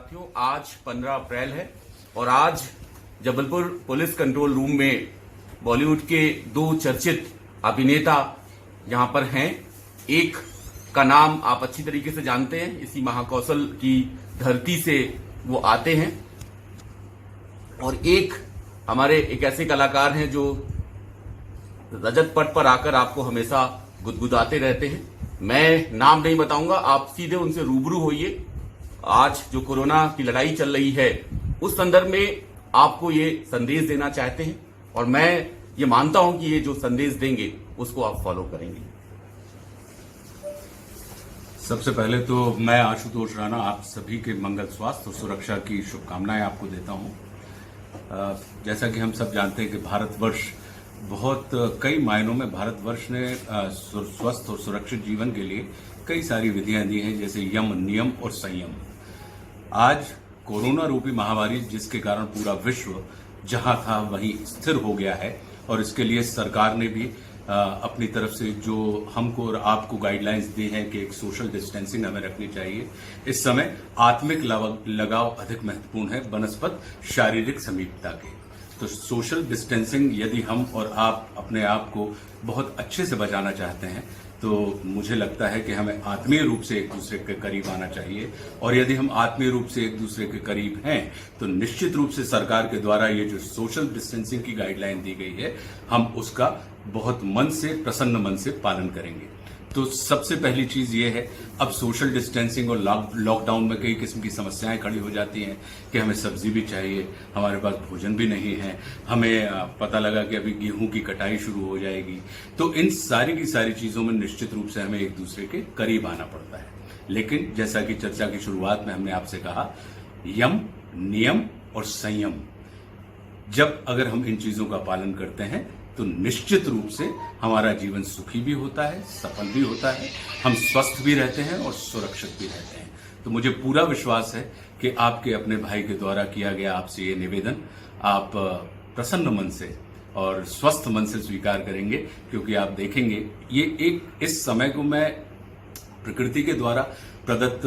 साथियों, आज 15 अप्रैल है और आज जबलपुर पुलिस कंट्रोल रूम में बॉलीवुड के दो चर्चित अभिनेता यहां पर हैं। एक का नाम आप अच्छी तरीके से जानते हैं, इसी महाकौशल की धरती से वो आते हैं, और एक हमारे एक ऐसे कलाकार हैं जो रजत पट पर आकर आपको हमेशा गुदगुदाते रहते हैं। मैं नाम नहीं बताऊंगा, आप सीधे उनसे रूबरू होइए। आज जो कोरोना की लड़ाई चल रही है उस संदर्भ में आपको ये संदेश देना चाहते हैं, और मैं ये मानता हूं कि ये जो संदेश देंगे उसको आप फॉलो करेंगे। सबसे पहले तो मैं आशुतोष राणा आप सभी के मंगल, स्वास्थ्य और सुरक्षा की शुभकामनाएं आपको देता हूं। जैसा कि हम सब जानते हैं कि भारतवर्ष बहुत कई मायनों में भारतवर्ष ने स्वस्थ और सुरक्षित जीवन के लिए कई सारी विधियां दी हैं, जैसे यम, नियम और संयम। आज कोरोना रूपी महामारी जिसके कारण पूरा विश्व जहां था वहीं स्थिर हो गया है, और इसके लिए सरकार ने भी अपनी तरफ से जो हमको और आपको गाइडलाइंस दी हैं कि एक सोशल डिस्टेंसिंग हमें रखनी चाहिए। इस समय आत्मिक लगाव अधिक महत्वपूर्ण है बनस्पत शारीरिक समीपता के। तो सोशल डिस्टेंसिंग यदि हम और आप अपने आप को बहुत अच्छे से बचाना चाहते हैं तो मुझे लगता है कि हमें आत्मीय रूप से एक दूसरे के करीब आना चाहिए, और यदि हम आत्मीय रूप से एक दूसरे के करीब हैं तो निश्चित रूप से सरकार के द्वारा ये जो सोशल डिस्टेंसिंग की गाइडलाइन दी गई है हम उसका बहुत मन से, प्रसन्न मन से पालन करेंगे। तो सबसे पहली चीज ये है, अब सोशल डिस्टेंसिंग और लॉकडाउन में कई किस्म की समस्याएं खड़ी हो जाती हैं कि हमें सब्जी भी चाहिए, हमारे पास भोजन भी नहीं है, हमें पता लगा कि अभी गेहूं की कटाई शुरू हो जाएगी। तो इन सारी की सारी चीजों में निश्चित रूप से हमें एक दूसरे के करीब आना पड़ता है। लेकिन जैसा कि चर्चा की शुरुआत में हमने आपसे कहा, यम, नियम और संयम, जब अगर हम इन चीजों का पालन करते हैं तो निश्चित रूप से हमारा जीवन सुखी भी होता है, सफल भी होता है, हम स्वस्थ भी रहते हैं और सुरक्षित भी रहते हैं। तो मुझे पूरा विश्वास है कि आपके अपने भाई के द्वारा किया गया आपसे ये निवेदन आप प्रसन्न मन से और स्वस्थ मन से स्वीकार करेंगे, क्योंकि आप देखेंगे ये एक इस समय को मैं प्रकृति के द्वारा प्रदत्त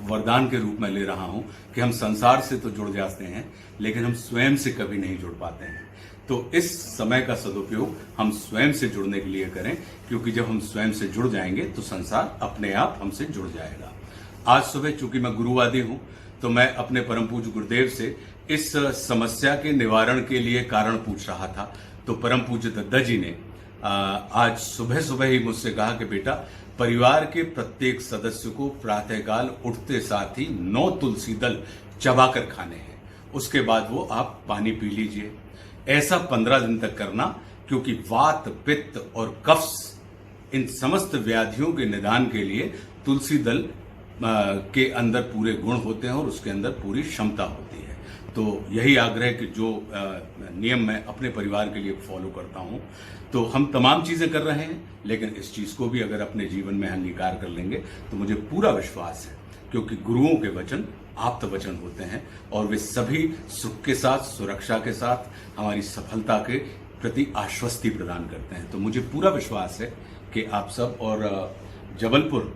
वरदान के रूप में ले रहा हूं कि हम संसार से तो जुड़ जाते हैं लेकिन हम स्वयं से कभी नहीं जुड़ पाते हैं। तो इस समय का सदुपयोग हम स्वयं से जुड़ने के लिए करें, क्योंकि जब हम स्वयं से जुड़ जाएंगे तो संसार अपने आप हमसे जुड़ जाएगा। आज सुबह चूंकि मैं गुरुवादी हूं तो मैं अपने परम पूज्य गुरुदेव से इस समस्या के निवारण के लिए कारण पूछ रहा था। तो परम पूज्य दद्दा जी ने आज सुबह सुबह ही मुझसे कहा कि बेटा, परिवार के प्रत्येक सदस्य को प्रातःकाल उठते साथ ही 9 तुलसी दल चबाकर खाने हैं, उसके बाद वो आप पानी पी लीजिए। ऐसा 15 दिन तक करना, क्योंकि वात, पित्त और कफ इन समस्त व्याधियों के निदान के लिए तुलसी दल के अंदर पूरे गुण होते हैं और उसके अंदर पूरी क्षमता होती है। तो यही आग्रह कि जो नियम मैं अपने परिवार के लिए फॉलो करता हूं, तो हम तमाम चीजें कर रहे हैं, लेकिन इस चीज को भी अगर अपने जीवन में अंगीकार कर लेंगे तो मुझे पूरा विश्वास है, क्योंकि गुरुओं के वचन आप्त वचन होते हैं और वे सभी सुख के साथ, सुरक्षा के साथ हमारी सफलता के प्रति आश्वस्ति प्रदान करते हैं। तो मुझे पूरा विश्वास है कि आप सब, और जबलपुर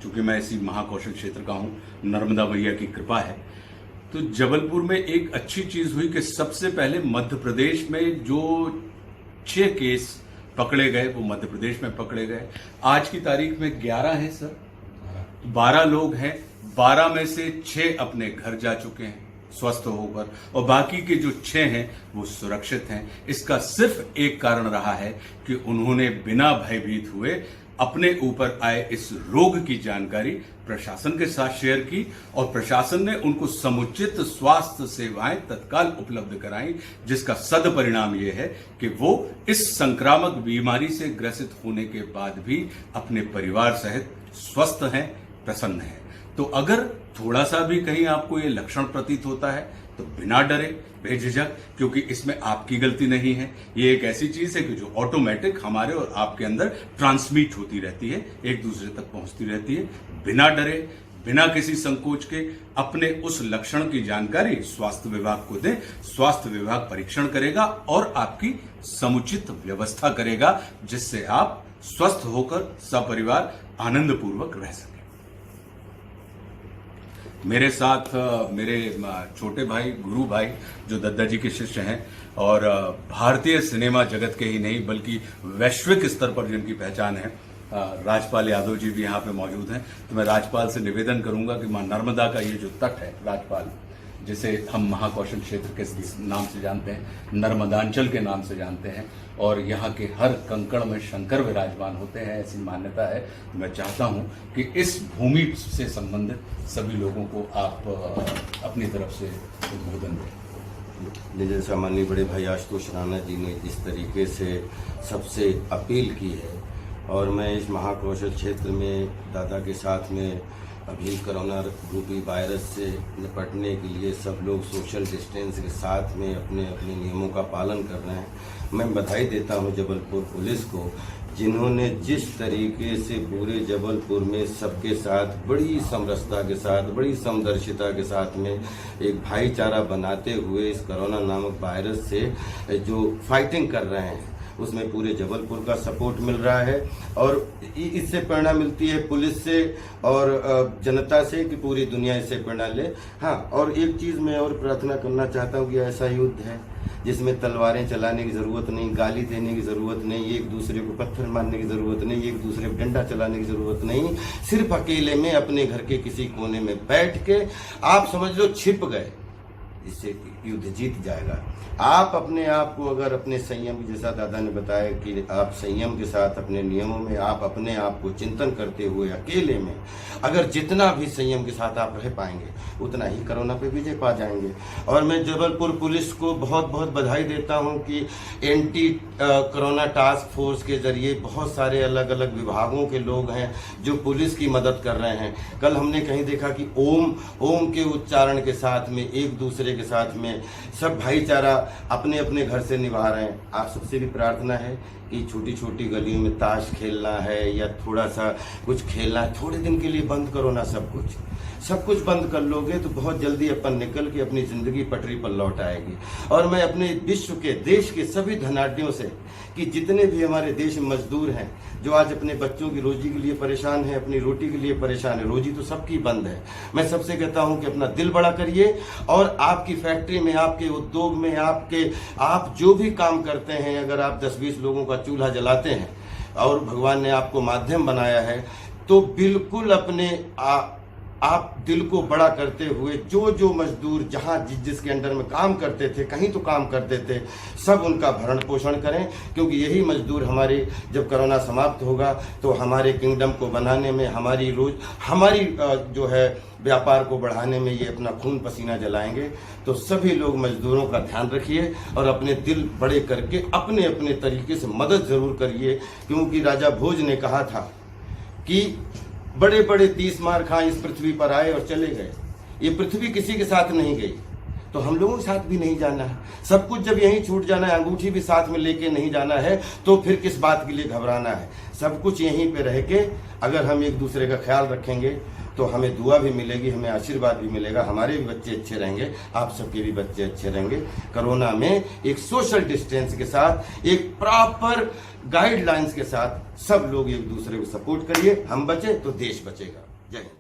चूंकि मैं इसी महाकौशल क्षेत्र का हूं, नर्मदा मैया की कृपा है, तो जबलपुर में एक अच्छी चीज हुई कि सबसे पहले मध्य प्रदेश में जो 6 केस पकड़े गए वो मध्य प्रदेश में पकड़े गए। आज की तारीख में 11 हैं सर, 12 लोग हैं, 12 में से 6 अपने घर जा चुके हैं स्वस्थ होकर, और बाकी के जो 6 हैं वो सुरक्षित हैं। इसका सिर्फ एक कारण रहा है कि उन्होंने बिना भयभीत हुए अपने ऊपर आए इस रोग की जानकारी प्रशासन के साथ शेयर की, और प्रशासन ने उनको समुचित स्वास्थ्य सेवाएं तत्काल उपलब्ध कराई, जिसका सद परिणाम यह है कि वो इस संक्रामक बीमारी से ग्रसित होने के बाद भी अपने परिवार सहित स्वस्थ हैं, प्रसन्न हैं। तो अगर थोड़ा सा भी कहीं आपको ये लक्षण प्रतीत होता है तो बिना डरे, बेझिझक, क्योंकि इसमें आपकी गलती नहीं है। ये एक ऐसी चीज है कि जो ऑटोमेटिक हमारे और आपके अंदर ट्रांसमिट होती रहती है, एक दूसरे तक पहुंचती रहती है। बिना डरे, बिना किसी संकोच के अपने उस लक्षण की जानकारी स्वास्थ्य विभाग को दें। स्वास्थ्य विभाग परीक्षण करेगा और आपकी समुचित व्यवस्था करेगा, जिससे आप स्वस्थ होकर सपरिवार आनंद पूर्वक रह सकें। मेरे साथ मेरे छोटे भाई गुरु भाई जो दद्दा जी के शिष्य हैं और भारतीय सिनेमा जगत के ही नहीं बल्कि वैश्विक स्तर पर जिनकी पहचान है, राजपाल यादव जी भी यहाँ पे मौजूद हैं। तो मैं राजपाल से निवेदन करूंगा कि मां नर्मदा का ये जो तट है राजपाल, जिसे हम महाकौशल क्षेत्र के नाम से जानते हैं, नर्मदांचल के नाम से जानते हैं, और यहाँ के हर कंकड़ में शंकर विराजमान होते हैं, ऐसी मान्यता है। तो मैं चाहता हूँ कि इस भूमि से संबंधित सभी लोगों को आप अपनी तरफ से उद्बोधन दें। जैसा माननीय बड़े भाई आशुतोष राणा जी ने जिस तरीके से सबसे अपील की है, और मैं इस महाकौशल क्षेत्र में दादा के साथ में अभी कोरोना रूपी वायरस से निपटने के लिए सब लोग सोशल डिस्टेंस के साथ में अपने अपने नियमों का पालन कर रहे हैं। मैं बधाई देता हूं जबलपुर पुलिस को, जिन्होंने जिस तरीके से पूरे जबलपुर में सबके साथ बड़ी समरसता के साथ, बड़ी समदर्शिता के साथ में एक भाईचारा बनाते हुए इस कोरोना नामक वायरस से जो फाइटिंग कर रहे हैं, उसमें पूरे जबलपुर का सपोर्ट मिल रहा है। और इससे प्रेरणा मिलती है पुलिस से और जनता से कि पूरी दुनिया इससे प्रेरणा ले। हाँ, और एक चीज़ मैं और प्रार्थना करना चाहता हूँ कि ऐसा युद्ध है जिसमें तलवारें चलाने की ज़रूरत नहीं, गाली देने की ज़रूरत नहीं, एक दूसरे को पत्थर मारने की ज़रूरत नहीं, एक दूसरे को डंडा चलाने की ज़रूरत नहीं। सिर्फ अकेले में अपने घर के किसी कोने में बैठ के आप समझ लो छिप गए, इससे युद्ध जीत जाएगा। आप अपने आप को अगर अपने संयम, जैसा दादा ने बताया कि आप संयम के साथ अपने नियमों में आप अपने आप को चिंतन करते हुए अकेले में अगर जितना भी संयम के साथ आप रह पाएंगे उतना ही कोरोना पे विजय पा जाएंगे। और मैं जबलपुर पुलिस को बहुत बहुत बधाई देता हूं कि एंटी कोरोना टास्क फोर्स के जरिए बहुत सारे अलग अलग विभागों के लोग हैं जो पुलिस की मदद कर रहे हैं। कल हमने कहीं देखा कि ओम के उच्चारण के साथ में एक दूसरे के साथ में सब भाईचारा अपने अपने घर से निभा रहे हैं। आप सबसे भी प्रार्थना है कि छोटी छोटी गलियों में ताश खेलना है या थोड़ा सा कुछ खेलना है, थोड़े दिन के लिए बंद करो ना, सब कुछ बंद कर लोगे तो बहुत जल्दी अपन निकल के अपनी ज़िंदगी पटरी पर लौट आएगी। और मैं अपने विश्व के, देश के सभी धनाढ्यों से कि जितने भी हमारे देश में मजदूर हैं जो आज अपने बच्चों की रोजी के लिए परेशान है, अपनी रोटी के लिए परेशान है, रोजी तो सबकी बंद है, मैं सबसे कहता हूं कि अपना दिल बड़ा करिए और आपकी फैक्ट्री में, आपके उद्योग में, आप जो भी काम करते हैं, अगर आप 10-20 लोगों का चूल्हा जलाते हैं और भगवान ने आपको माध्यम बनाया है तो बिल्कुल अपने आप दिल को बड़ा करते हुए जो मजदूर जहाँ जिसके अंडर में काम करते थे, कहीं तो काम करते थे, सब उनका भरण पोषण करें, क्योंकि यही मजदूर हमारे जब कोरोना समाप्त होगा तो हमारे किंगडम को बनाने में, हमारी जो है व्यापार को बढ़ाने में ये अपना खून पसीना जलाएंगे। तो सभी लोग मजदूरों का ध्यान रखिए और अपने दिल बड़े करके अपने अपने तरीके से मदद जरूर करिए, क्योंकि राजा भोज ने कहा था कि बड़े बड़े 30 मार खां इस पृथ्वी पर आए और चले गए, ये पृथ्वी किसी के साथ नहीं गई, तो हम लोगों के साथ भी नहीं जाना है। सब कुछ जब यहीं छूट जाना है, अंगूठी भी साथ में लेके नहीं जाना है, तो फिर किस बात के लिए घबराना है। सब कुछ यहीं पे रह के अगर हम एक दूसरे का ख्याल रखेंगे तो हमें दुआ भी मिलेगी, हमें आशीर्वाद भी मिलेगा, हमारे भी बच्चे अच्छे रहेंगे, आप सबके भी बच्चे अच्छे रहेंगे। कोरोना में एक सोशल डिस्टेंस के साथ, एक प्रॉपर गाइडलाइंस के साथ सब लोग एक दूसरे को सपोर्ट करिए। हम बचे तो देश बचेगा। जय हिंद।